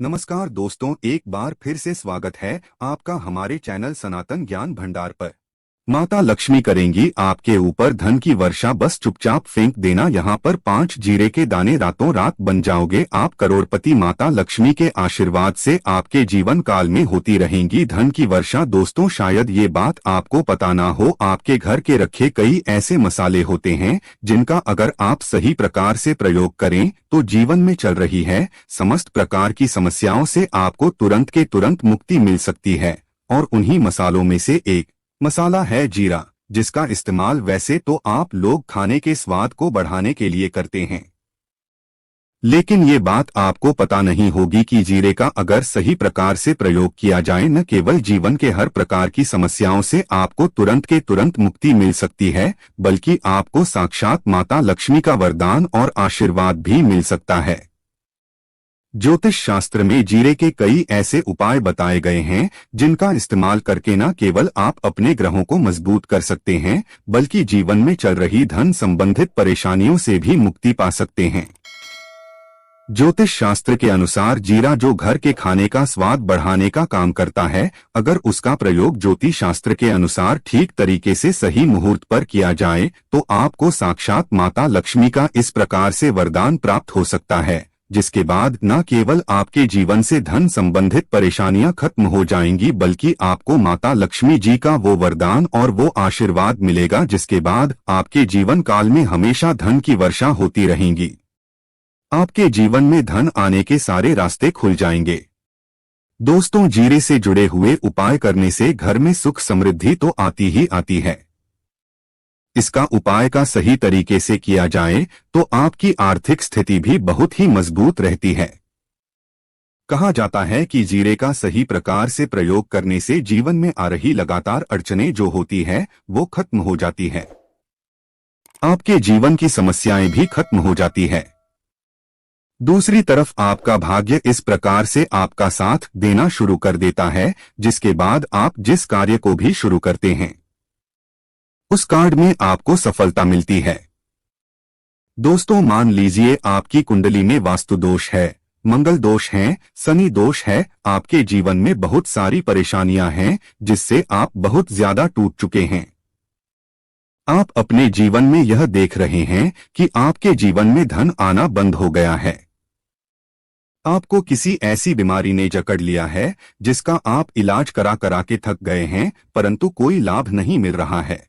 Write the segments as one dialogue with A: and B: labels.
A: नमस्कार दोस्तों, एक बार फिर से स्वागत है आपका हमारे चैनल सनातन ज्ञान भंडार पर। माता लक्ष्मी करेंगी आपके ऊपर धन की वर्षा, बस चुपचाप फेंक देना यहाँ पर 5 जीरे के दाने, रातों रात बन जाओगे आप करोड़पति। माता लक्ष्मी के आशीर्वाद से आपके जीवन काल में होती रहेंगी धन की वर्षा। दोस्तों, शायद ये बात आपको पता ना हो, आपके घर के रखे कई ऐसे मसाले होते हैं जिनका अगर आप सही प्रकार से प्रयोग करें तो जीवन में चल रही है समस्त प्रकार की समस्याओं से आपको तुरंत के तुरंत मुक्ति मिल सकती है। और उन्हीं मसालों में से एक मसाला है जीरा, जिसका इस्तेमाल वैसे तो आप लोग खाने के स्वाद को बढ़ाने के लिए करते हैं, लेकिन ये बात आपको पता नहीं होगी कि जीरे का अगर सही प्रकार से प्रयोग किया जाए, न केवल जीवन के हर प्रकार की समस्याओं से आपको तुरंत के तुरंत मुक्ति मिल सकती है, बल्कि आपको साक्षात माता लक्ष्मी का वरदान और आशीर्वाद भी मिल सकता है। ज्योतिष शास्त्र में जीरे के कई ऐसे उपाय बताए गए हैं जिनका इस्तेमाल करके न केवल आप अपने ग्रहों को मजबूत कर सकते हैं, बल्कि जीवन में चल रही धन संबंधित परेशानियों से भी मुक्ति पा सकते हैं। ज्योतिष शास्त्र के अनुसार जीरा जो घर के खाने का स्वाद बढ़ाने का काम करता है, अगर उसका प्रयोग ज्योतिष शास्त्र के अनुसार ठीक तरीके से सही मुहूर्त पर किया जाए तो आपको साक्षात माता लक्ष्मी का इस प्रकार से वरदान प्राप्त हो सकता है, जिसके बाद न केवल आपके जीवन से धन संबंधित परेशानियां खत्म हो जाएंगी, बल्कि आपको माता लक्ष्मी जी का वो वरदान और वो आशीर्वाद मिलेगा जिसके बाद आपके जीवन काल में हमेशा धन की वर्षा होती रहेंगी। आपके जीवन में धन आने के सारे रास्ते खुल जाएंगे। दोस्तों, जीरे से जुड़े हुए उपाय करने से घर में सुख समृद्धि तो आती ही आती है। इसका उपाय का सही तरीके से किया जाए तो आपकी आर्थिक स्थिति भी बहुत ही मजबूत रहती है। कहा जाता है कि जीरे का सही प्रकार से प्रयोग करने से जीवन में आ रही लगातार अड़चनें जो होती है वो खत्म हो जाती है, आपके जीवन की समस्याएं भी खत्म हो जाती है। दूसरी तरफ आपका भाग्य इस प्रकार से आपका साथ देना शुरू कर देता है, जिसके बाद आप जिस कार्य को भी शुरू करते हैं उस कार्य में आपको सफलता मिलती है। दोस्तों, मान लीजिए आपकी कुंडली में वास्तु दोष है, मंगल दोष है, शनि दोष है, आपके जीवन में बहुत सारी परेशानियां हैं जिससे आप बहुत ज्यादा टूट चुके हैं। आप अपने जीवन में यह देख रहे हैं कि आपके जीवन में धन आना बंद हो गया है। आपको किसी ऐसी बीमारी ने जकड़ लिया है जिसका आप इलाज करा करा के थक गए हैं, परंतु कोई लाभ नहीं मिल रहा है।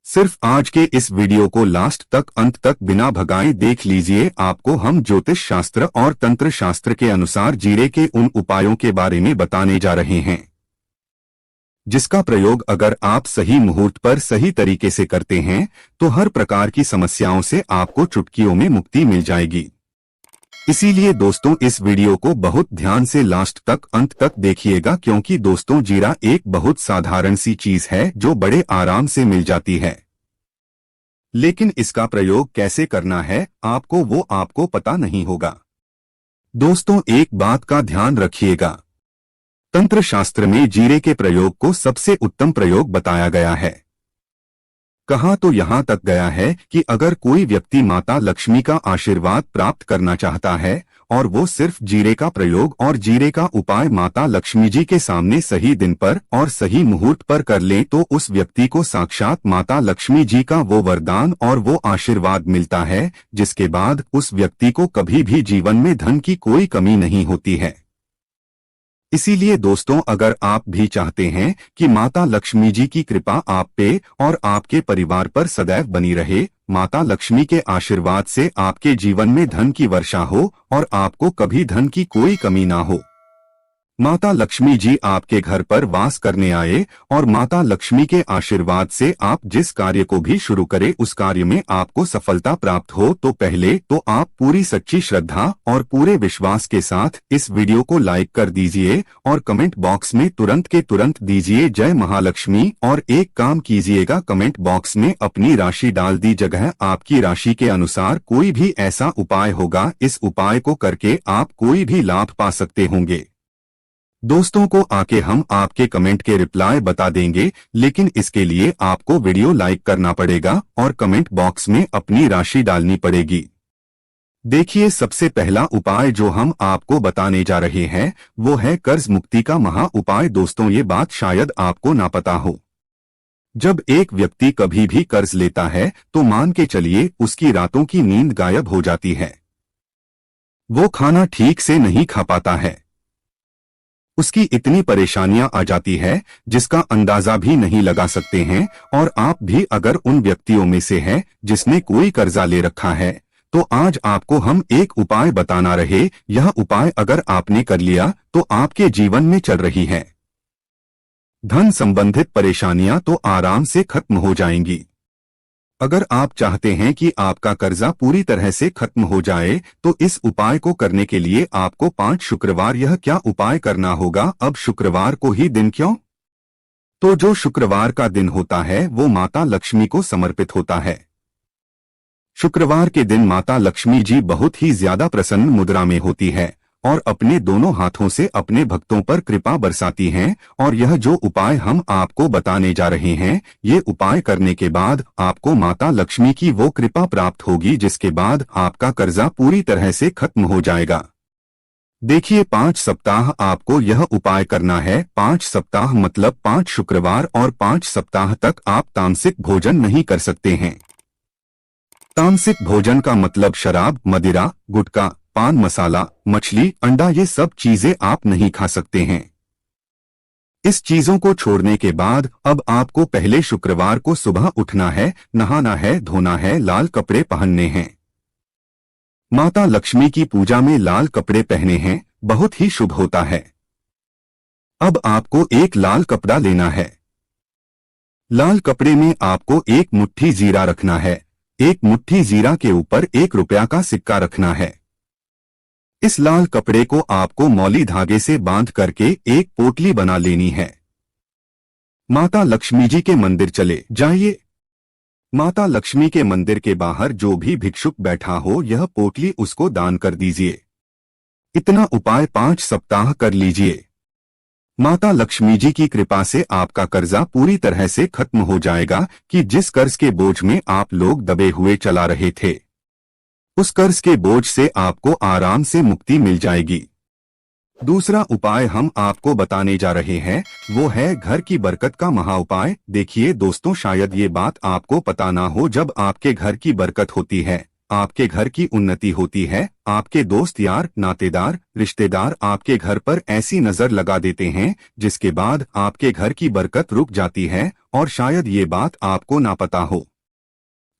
A: सिर्फ आज के इस वीडियो को लास्ट तक, अंत तक बिना भगाए देख लीजिए। आपको हम ज्योतिष शास्त्र और तंत्र शास्त्र के अनुसार जीरे के उन उपायों के बारे में बताने जा रहे हैं जिसका प्रयोग अगर आप सही मुहूर्त पर सही तरीके से करते हैं तो हर प्रकार की समस्याओं से आपको चुटकियों में मुक्ति मिल जाएगी। इसीलिए दोस्तों, इस वीडियो को बहुत ध्यान से लास्ट तक, अंत तक देखिएगा, क्योंकि दोस्तों जीरा एक बहुत साधारण सी चीज है जो बड़े आराम से मिल जाती है, लेकिन इसका प्रयोग कैसे करना है आपको पता नहीं होगा। दोस्तों, एक बात का ध्यान रखिएगा, तंत्र शास्त्र में जीरे के प्रयोग को सबसे उत्तम प्रयोग बताया गया है। कहा तो यहाँ तक गया है कि अगर कोई व्यक्ति माता लक्ष्मी का आशीर्वाद प्राप्त करना चाहता है और वो सिर्फ जीरे का प्रयोग और जीरे का उपाय माता लक्ष्मी जी के सामने सही दिन पर और सही मुहूर्त पर कर ले तो उस व्यक्ति को साक्षात माता लक्ष्मी जी का वो वरदान और वो आशीर्वाद मिलता है, जिसके बाद उस व्यक्ति को कभी भी जीवन में धन की कोई कमी नहीं होती है। इसीलिए दोस्तों, अगर आप भी चाहते हैं कि माता लक्ष्मी जी की कृपा आप पे और आपके परिवार पर सदैव बनी रहे, माता लक्ष्मी के आशीर्वाद से आपके जीवन में धन की वर्षा हो और आपको कभी धन की कोई कमी ना हो, माता लक्ष्मी जी आपके घर पर वास करने आए और माता लक्ष्मी के आशीर्वाद से आप जिस कार्य को भी शुरू करें उस कार्य में आपको सफलता प्राप्त हो, तो पहले तो आप पूरी सच्ची श्रद्धा और पूरे विश्वास के साथ इस वीडियो को लाइक कर दीजिए और कमेंट बॉक्स में तुरंत के तुरंत दीजिए जय महालक्ष्मी। और एक काम कीजिएगा, कमेंट बॉक्स में अपनी राशि डाल दी जगह आपकी राशि के अनुसार कोई भी ऐसा उपाय होगा, इस उपाय को करके आप कोई भी लाभ पा सकते होंगे। दोस्तों को आके हम आपके कमेंट के रिप्लाई बता देंगे, लेकिन इसके लिए आपको वीडियो लाइक करना पड़ेगा और कमेंट बॉक्स में अपनी राशि डालनी पड़ेगी। देखिए, सबसे पहला उपाय जो हम आपको बताने जा रहे हैं वो है कर्ज मुक्ति का महा उपाय। दोस्तों, ये बात शायद आपको ना पता हो। जब एक व्यक्ति कभी भी कर्ज लेता है तो मान के चलिए उसकी रातों की नींद गायब हो जाती है। वो खाना ठीक से नहीं खा पाता है। उसकी इतनी परेशानियां आ जाती है जिसका अंदाजा भी नहीं लगा सकते हैं। और आप भी अगर उन व्यक्तियों में से हैं जिसने कोई कर्जा ले रखा है तो आज आपको हम एक उपाय बताना रहे। यह उपाय अगर आपने कर लिया तो आपके जीवन में चल रही है धन संबंधित परेशानियां तो आराम से खत्म हो जाएंगी। अगर आप चाहते हैं कि आपका कर्जा पूरी तरह से खत्म हो जाए तो इस उपाय को करने के लिए आपको 5 शुक्रवार यह क्या उपाय करना होगा। अब शुक्रवार को ही दिन क्यों? तो जो शुक्रवार का दिन होता है वो माता लक्ष्मी को समर्पित होता है। शुक्रवार के दिन माता लक्ष्मी जी बहुत ही ज्यादा प्रसन्न मुद्रा में होती है और अपने दोनों हाथों से अपने भक्तों पर कृपा बरसाती हैं। और यह जो उपाय हम आपको बताने जा रहे हैं, ये उपाय करने के बाद आपको माता लक्ष्मी की वो कृपा प्राप्त होगी जिसके बाद आपका कर्जा पूरी तरह से खत्म हो जाएगा। देखिए, 5 सप्ताह आपको यह उपाय करना है। 5 सप्ताह मतलब 5 शुक्रवार और 5 सप्ताह तक आप तामसिक भोजन नहीं कर सकते हैं। तामसिक भोजन का मतलब शराब, मदिरा, गुटखा, पान मसाला, मछली, अंडा, ये सब चीजें आप नहीं खा सकते हैं। इस चीजों को छोड़ने के बाद अब आपको पहले शुक्रवार को सुबह उठना है, नहाना है, धोना है, लाल कपड़े पहनने हैं। माता लक्ष्मी की पूजा में लाल कपड़े पहने हैं बहुत ही शुभ होता है। अब आपको एक लाल कपड़ा लेना है। लाल कपड़े में आपको एक मुट्ठी जीरा रखना है। एक मुट्ठी जीरा के ऊपर 1 रुपया का सिक्का रखना है। इस लाल कपड़े को आपको मौली धागे से बांध करके एक पोटली बना लेनी है। माता लक्ष्मी जी के मंदिर चले जाइए। माता लक्ष्मी के मंदिर के बाहर जो भी भिक्षुक बैठा हो यह पोटली उसको दान कर दीजिए। इतना उपाय 5 सप्ताह कर लीजिए। माता लक्ष्मी जी की कृपा से आपका कर्जा पूरी तरह से खत्म हो जाएगा कि जिस कर्ज के बोझ में आप लोग दबे हुए चला रहे थे उस कर्ज के बोझ से आपको आराम से मुक्ति मिल जाएगी। दूसरा उपाय हम आपको बताने जा रहे हैं वो है घर की बरकत का महा उपाय। देखिए दोस्तों, शायद ये बात आपको पता ना हो, जब आपके घर की बरकत होती है, आपके घर की उन्नति होती है, आपके दोस्त यार नातेदार रिश्तेदार आपके घर पर ऐसी नजर लगा देते हैं जिसके बाद आपके घर की बरकत रुक जाती है। और शायद ये बात आपको ना पता हो,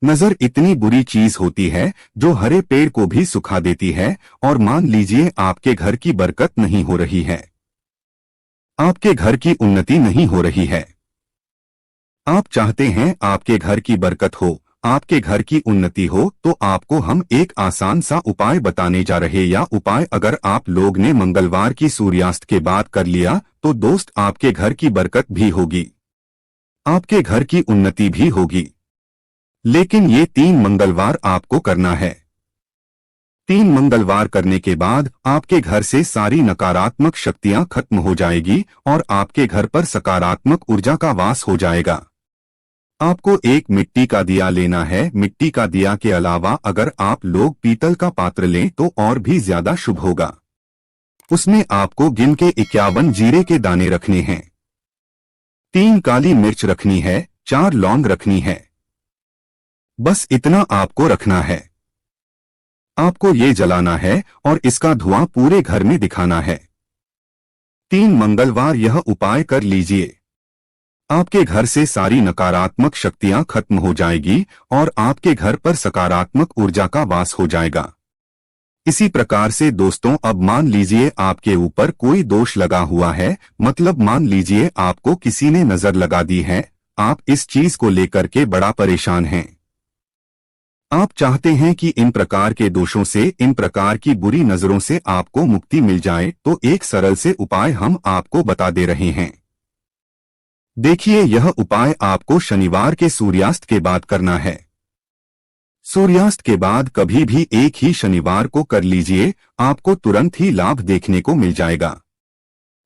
A: नजर इतनी बुरी चीज होती है जो हरे पेड़ को भी सुखा देती है। और मान लीजिए आपके घर की बरकत नहीं हो रही है, आपके घर की उन्नति नहीं हो रही है, आप चाहते हैं आपके घर की बरकत हो, आपके घर की उन्नति हो, तो आपको हम एक आसान सा उपाय बताने जा रहे। या उपाय अगर आप लोग ने मंगलवार की सूर्यास्त के बाद कर लिया तो दोस्त आपके घर की बरकत भी होगी, आपके घर की उन्नति भी होगी। लेकिन ये 3 मंगलवार आपको करना है। 3 मंगलवार करने के बाद आपके घर से सारी नकारात्मक शक्तियां खत्म हो जाएगी और आपके घर पर सकारात्मक ऊर्जा का वास हो जाएगा। आपको एक मिट्टी का दिया लेना है। मिट्टी का दिया के अलावा अगर आप लोग पीतल का पात्र लें तो और भी ज्यादा शुभ होगा। उसमें आपको गिन के 51 जीरे के दाने रखने हैं, 3 काली मिर्च रखनी है, 4 लौंग रखनी है। बस इतना आपको रखना है। आपको ये जलाना है और इसका धुआं पूरे घर में दिखाना है। 3 मंगलवार यह उपाय कर लीजिए। आपके घर से सारी नकारात्मक शक्तियां खत्म हो जाएगी और आपके घर पर सकारात्मक ऊर्जा का वास हो जाएगा। इसी प्रकार से दोस्तों, अब मान लीजिए आपके ऊपर कोई दोष लगा हुआ है, मतलब मान लीजिए आपको किसी ने नजर लगा दी है, आप इस चीज को लेकर के बड़ा परेशान हैं। आप चाहते हैं कि इन प्रकार के दोषों से, इन प्रकार की बुरी नजरों से आपको मुक्ति मिल जाए, तो एक सरल से उपाय हम आपको बता दे रहे हैं। देखिए, यह उपाय आपको शनिवार के सूर्यास्त के बाद करना है। सूर्यास्त के बाद कभी भी एक ही शनिवार को कर लीजिए, आपको तुरंत ही लाभ देखने को मिल जाएगा।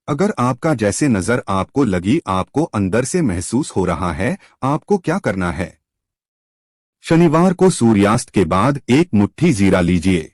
A: अगर आपका जैसे नजर आपको लगी, आपको अंदर से महसूस हो रहा है, आपको क्या करना है? शनिवार को सूर्यास्त के बाद एक मुट्ठी जीरा लीजिए।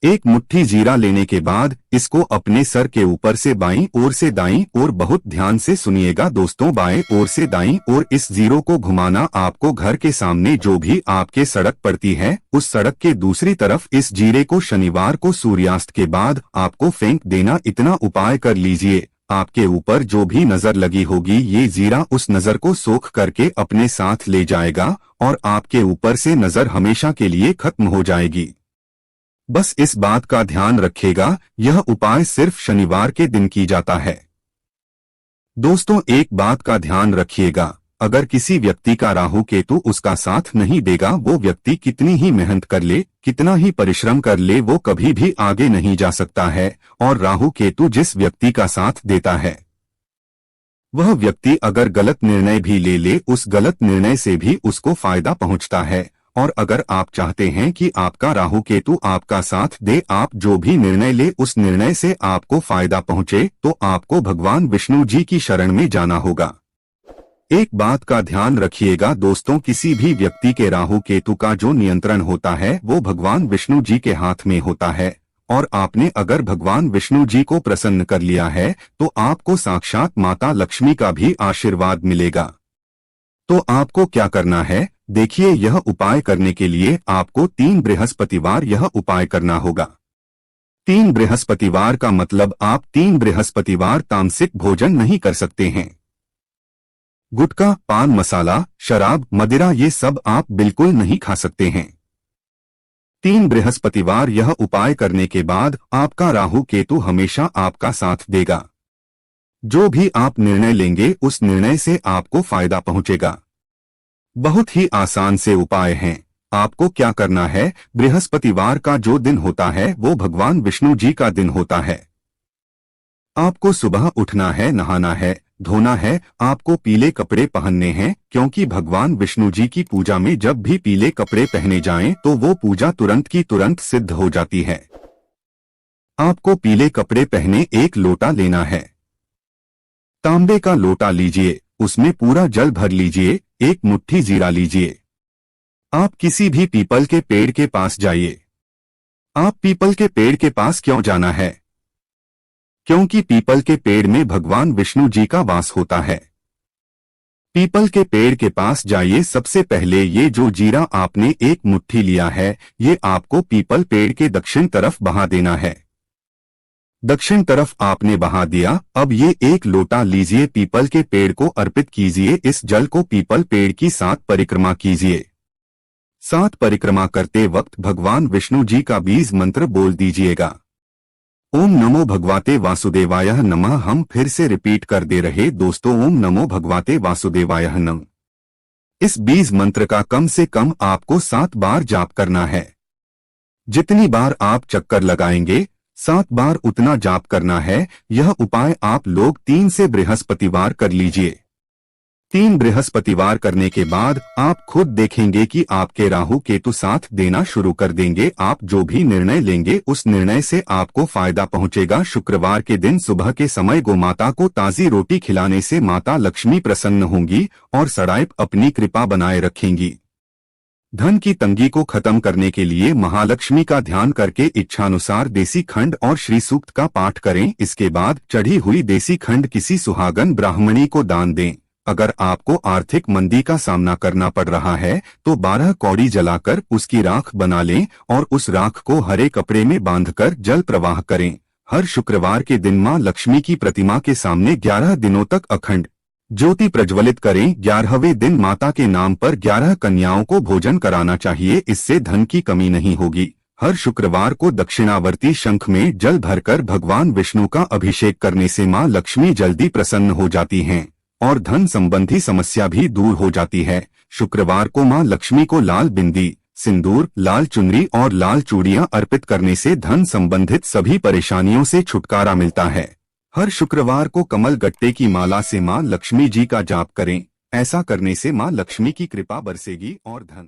A: एक मुट्ठी जीरा लेने के बाद इसको अपने सर के ऊपर से बाईं ओर से दाईं ओर, बहुत ध्यान से सुनिएगा दोस्तों, बाएं ओर से दाईं ओर इस जीरो को घुमाना। आपको घर के सामने जो भी आपके सड़क पड़ती है उस सड़क के दूसरी तरफ इस जीरे को शनिवार को सूर्यास्त के बाद आपको फेंक देना। इतना उपाय कर लीजिए, आपके ऊपर जो भी नजर लगी होगी ये जीरा उस नजर को सोख करके अपने साथ ले जाएगा और आपके ऊपर से नजर हमेशा के लिए खत्म हो जाएगी। बस इस बात का ध्यान रखिएगा, यह उपाय सिर्फ शनिवार के दिन की जाता है। दोस्तों एक बात का ध्यान रखिएगा, अगर किसी व्यक्ति का राहु केतु उसका साथ नहीं देगा, वो व्यक्ति कितनी ही मेहनत कर ले, कितना ही परिश्रम कर ले, वो कभी भी आगे नहीं जा सकता है। और राहु केतु जिस व्यक्ति का साथ देता है वह व्यक्ति अगर गलत निर्णय भी ले ले, उस गलत निर्णय से भी उसको फायदा पहुंचता है। और अगर आप चाहते हैं कि आपका राहु केतु आपका साथ दे, आप जो भी निर्णय ले उस निर्णय से आपको फायदा पहुंचे, तो आपको भगवान विष्णु जी की शरण में जाना होगा। एक बात का ध्यान रखिएगा दोस्तों, किसी भी व्यक्ति के राहु केतु का जो नियंत्रण होता है वो भगवान विष्णु जी के हाथ में होता है। और आपने अगर भगवान विष्णु जी को प्रसन्न कर लिया है तो आपको साक्षात माता लक्ष्मी का भी आशीर्वाद मिलेगा। तो आपको क्या करना है, देखिए, यह उपाय करने के लिए आपको 3 बृहस्पतिवार यह उपाय करना होगा। 3 बृहस्पतिवार का मतलब आप 3 बृहस्पतिवार तामसिक भोजन नहीं कर सकते हैं। गुटखा, पान मसाला, शराब, मदिरा ये सब आप बिल्कुल नहीं खा सकते हैं। 3 बृहस्पतिवार यह उपाय करने के बाद आपका राहु केतु हमेशा आपका साथ देगा। जो भी आप निर्णय लेंगे उस निर्णय से आपको फायदा पहुंचेगा। बहुत ही आसान से उपाय हैं। आपको क्या करना है, बृहस्पतिवार का जो दिन होता है वो भगवान विष्णु जी का दिन होता है। आपको सुबह उठना है, नहाना है, धोना है, आपको पीले कपड़े पहनने हैं, क्योंकि भगवान विष्णु जी की पूजा में जब भी पीले कपड़े पहने जाएं तो वो पूजा तुरंत की तुरंत सिद्ध हो जाती है। आपको पीले कपड़े पहने एक लोटा लेना है, तांबे का लोटा लीजिए, उसमें पूरा जल भर लीजिए, एक मुट्ठी जीरा लीजिए। आप किसी भी पीपल के पेड़ के पास जाइए। आप पीपल के पेड़ के पास क्यों जाना है, क्योंकि पीपल के पेड़ में भगवान विष्णु जी का वास होता है। पीपल के पेड़ के पास जाइए। सबसे पहले ये जो जीरा आपने एक मुट्ठी लिया है ये आपको पीपल पेड़ के दक्षिण तरफ बहा देना है। दक्षिण तरफ आपने बहा दिया। अब ये एक लोटा लीजिए, पीपल के पेड़ को अर्पित कीजिए। इस जल को पीपल पेड़ की 7 परिक्रमा कीजिए। 7 परिक्रमा करते वक्त भगवान विष्णु जी का बीज मंत्र बोल दीजिएगा। ओम नमो भगवते वासुदेवाय नमः। हम फिर से रिपीट कर दे रहे दोस्तों, ओम नमो भगवते वासुदेवाय नमः। इस बीज मंत्र का कम से कम आपको 7 बार जाप करना है। जितनी बार आप चक्कर लगाएंगे 7 बार उतना जाप करना है। यह उपाय आप लोग 3 से बृहस्पतिवार कर लीजिए। 3 बृहस्पतिवार करने के बाद आप खुद देखेंगे कि आपके राहु केतु साथ देना शुरू कर देंगे। आप जो भी निर्णय लेंगे उस निर्णय से आपको फायदा पहुंचेगा। शुक्रवार के दिन सुबह के समय गोमाता को ताजी रोटी खिलाने से माता लक्ष्मी प्रसन्न होंगी और सदैव अपनी कृपा बनाए रखेंगी। धन की तंगी को खत्म करने के लिए महालक्ष्मी का ध्यान करके इच्छानुसार देसी खंड और श्री सूक्त का पाठ करें। इसके बाद चढ़ी हुई देसी खंड किसी सुहागन ब्राह्मणी को दान दें। अगर आपको आर्थिक मंदी का सामना करना पड़ रहा है तो 12 कौड़ी जलाकर उसकी राख बना लें और उस राख को हरे कपड़े में बांधकर जल प्रवाह करें। हर शुक्रवार के दिन मां लक्ष्मी की प्रतिमा के सामने 11 दिनों तक अखंड ज्योति प्रज्वलित करें। 11वें दिन माता के नाम पर 11 कन्याओं को भोजन कराना चाहिए, इससे धन की कमी नहीं होगी। हर शुक्रवार को दक्षिणावर्ती शंख में जल भरकर भगवान विष्णु का अभिषेक करने से मां लक्ष्मी जल्दी प्रसन्न हो जाती हैं और धन संबंधी समस्या भी दूर हो जाती है। शुक्रवार को मां लक्ष्मी को लाल बिंदी, सिंदूर, लाल चुनरी और लाल चूड़ियां अर्पित करने से धन संबंधित सभी परेशानियों से छुटकारा मिलता है। हर शुक्रवार को कमल गट्टे की माला से मां लक्ष्मी जी का जाप करें। ऐसा करने से मां लक्ष्मी की कृपा बरसेगी और धन